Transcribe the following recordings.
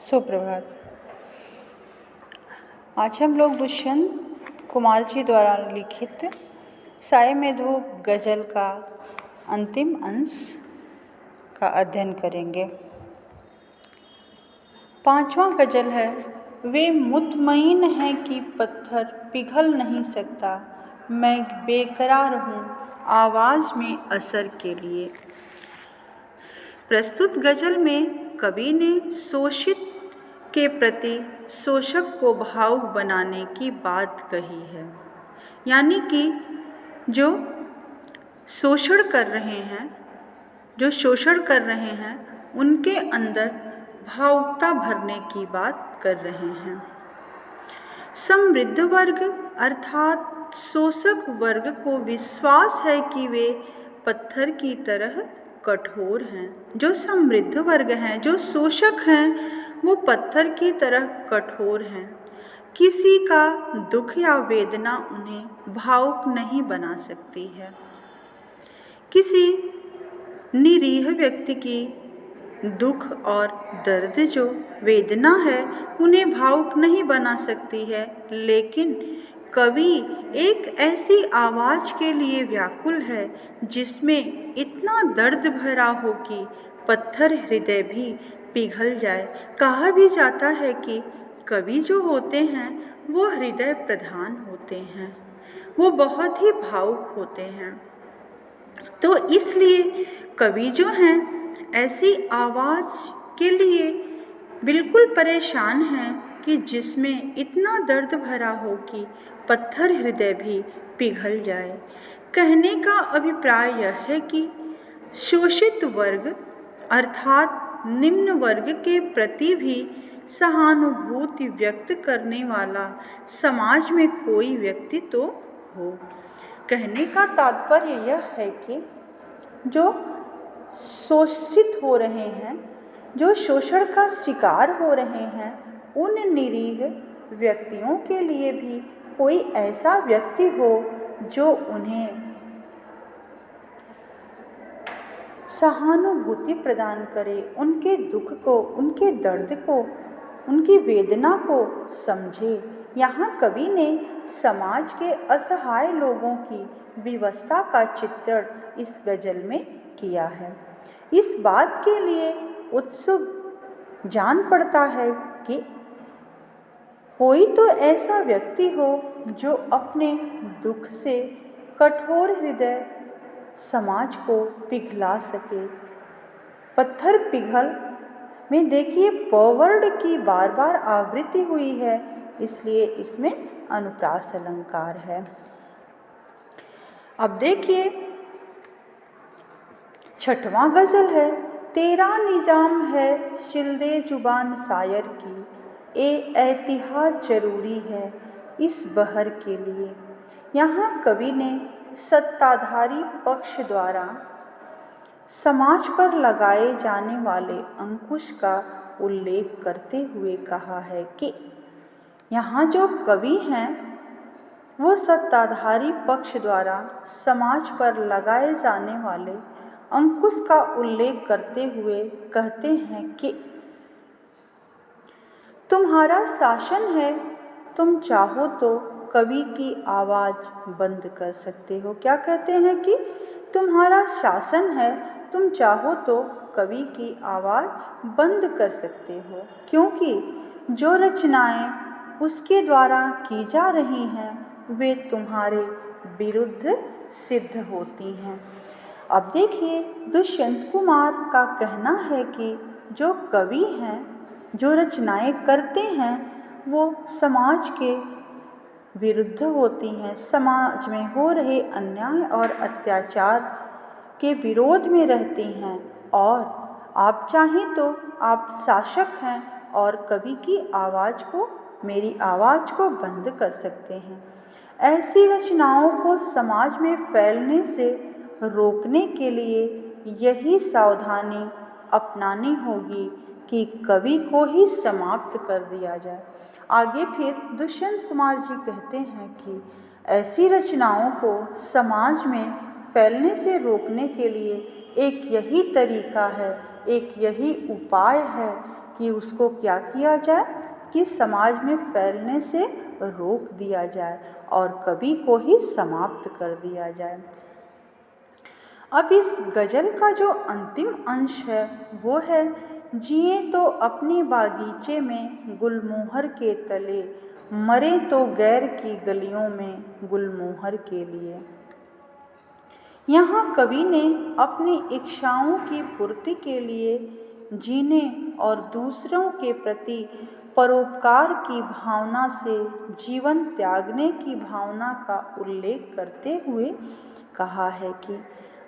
सुप्रभात। आज हम लोग दुष्यंत कुमार जी द्वारा लिखित साय में धूप गज़ल का अंतिम अंश का अध्ययन करेंगे। 5वां गज़ल है। वे मुतमईन हैं कि पत्थर पिघल नहीं सकता, मैं बेकरार हूँ आवाज़ में असर के लिए। प्रस्तुत गज़ल में कवि ने शोषित के प्रति शोषक को भावुक बनाने की बात कही है, यानी कि जो शोषण कर रहे हैं उनके अंदर भावुकता भरने की बात कर रहे हैं। समृद्ध वर्ग अर्थात शोषक वर्ग को विश्वास है कि वे पत्थर की तरह कठोर हैं। जो समृद्ध वर्ग हैं, जो शोषक हैं, वो पत्थर की तरह कठोर हैं। किसी का दुख या वेदना उन्हें भावुक नहीं बना सकती है। किसी निरीह व्यक्ति की दुख और दर्द जो वेदना है उन्हें भावुक नहीं बना सकती है, लेकिन कवि एक ऐसी आवाज़ के लिए व्याकुल है जिसमें इतना दर्द भरा हो कि पत्थर हृदय भी पिघल जाए। कहा भी जाता है कि कवि जो होते हैं वो हृदय प्रधान होते हैं, वो बहुत ही भावुक होते हैं। तो इसलिए कवि जो हैं ऐसी आवाज़ के लिए बिल्कुल परेशान हैं कि जिसमें इतना दर्द भरा हो कि पत्थर हृदय भी पिघल जाए। कहने का अभिप्राय यह है कि शोषित वर्ग अर्थात निम्न वर्ग के प्रति भी सहानुभूति व्यक्त करने वाला समाज में कोई व्यक्ति तो हो। कहने का तात्पर्य यह है कि जो शोषित हो रहे हैं, जो शोषण का शिकार हो रहे हैं, उन निरीह व्यक्तियों के लिए भी कोई ऐसा व्यक्ति हो जो उन्हें सहानुभूति प्रदान करे, उनके दुख को, उनके दर्द को, उनकी वेदना को समझे। यहाँ कवि ने समाज के असहाय लोगों की विवस्था का चित्रण इस गज़ल में किया है। इस बात के लिए उत्सुक जान पड़ता है कि कोई तो ऐसा व्यक्ति हो जो अपने दुख से कठोर हृदय समाज को पिघला सके। पत्थर पिघल में देखिए पवर्ड की बार बार आवृत्ति हुई है, इसलिए इसमें अनुप्रास अलंकार है। अब देखिए 6वां गज़ल है। तेरा निजाम है शिल्दे जुबान शायर की, ए एतिहाद जरूरी है इस बहर के लिए। यहाँ कवि ने सत्ताधारी पक्ष द्वारा समाज पर लगाए जाने वाले अंकुश का उल्लेख करते हुए कहा है कि यहाँ जो कवि हैं वो सत्ताधारी पक्ष द्वारा समाज पर लगाए जाने वाले अंकुश का उल्लेख करते हुए कहते हैं कि तुम्हारा शासन है, तुम चाहो तो कवि की आवाज़ बंद कर सकते हो। क्या कहते हैं कि तुम्हारा शासन है, तुम चाहो तो कवि की आवाज़ बंद कर सकते हो, क्योंकि जो रचनाएं उसके द्वारा की जा रही हैं वे तुम्हारे विरुद्ध सिद्ध होती हैं। अब देखिए दुष्यंत कुमार का कहना है कि जो कवि हैं, जो रचनाएं करते हैं, वो समाज के विरुद्ध होती हैं, समाज में हो रहे अन्याय और अत्याचार के विरोध में रहती हैं। और आप चाहें तो आप शासक हैं और कवि की आवाज़ को, मेरी आवाज़ को बंद कर सकते हैं। ऐसी रचनाओं को समाज में फैलने से रोकने के लिए यही सावधानी अपनानी होगी कि कवि को ही समाप्त कर दिया जाए। आगे फिर दुष्यंत कुमार जी कहते हैं कि ऐसी रचनाओं को समाज में फैलने से रोकने के लिए एक यही तरीका है, एक यही उपाय है कि उसको क्या किया जाए कि समाज में फैलने से रोक दिया जाए और कवि को ही समाप्त कर दिया जाए। अब इस गज़ल का जो अंतिम अंश है वो है, जिए तो अपने बागीचे में गुलमोहर के तले, मरे तो गैर की गलियों में गुलमोहर के लिए। यहाँ कवि ने अपनी इच्छाओं की पूर्ति के लिए जीने और दूसरों के प्रति परोपकार की भावना से जीवन त्यागने की भावना का उल्लेख करते हुए कहा है कि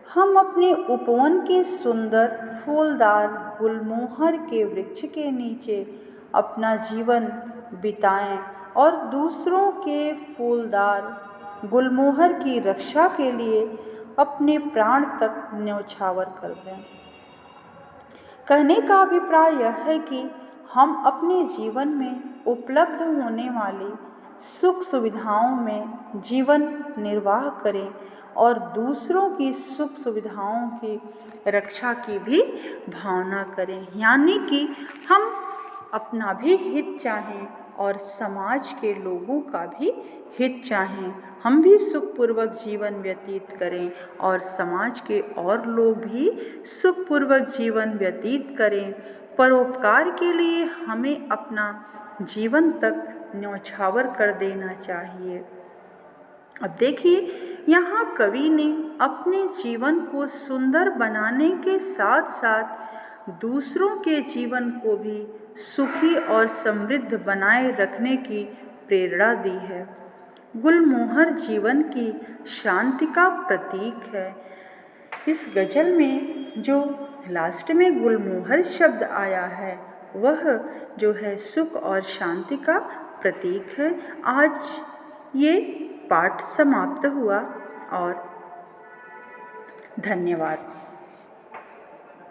हम अपने उपवन के सुंदर फूलदार गुलमोहर के वृक्ष के नीचे अपना जीवन बिताएं और दूसरों के फूलदार गुलमोहर की रक्षा के लिए अपने प्राण तक न्यौछावर कर दें। कहने का अभिप्राय यह है कि हम अपने जीवन में उपलब्ध होने वाली सुख सुविधाओं में जीवन निर्वाह करें और दूसरों की सुख सुविधाओं की रक्षा की भी भावना करें, यानी कि हम अपना भी हित चाहें और समाज के लोगों का भी हित चाहें। हम भी सुखपूर्वक जीवन व्यतीत करें और समाज के और लोग भी सुखपूर्वक जीवन व्यतीत करें। परोपकार के लिए हमें अपना जीवन तक न्यौछावर कर देना चाहिए। अब देखिए, यहाँ कवि ने अपने जीवन को सुंदर बनाने के साथ साथ दूसरों के जीवन को भी सुखी और समृद्ध बनाए रखने की प्रेरणा दी है। गुलमोहर जीवन की शांति का प्रतीक है। इस गज़ल में जो लास्ट में गुलमोहर शब्द आया है वह जो है सुख और शांति का प्रतीक है। आज ये पाठ समाप्त हुआ और धन्यवाद।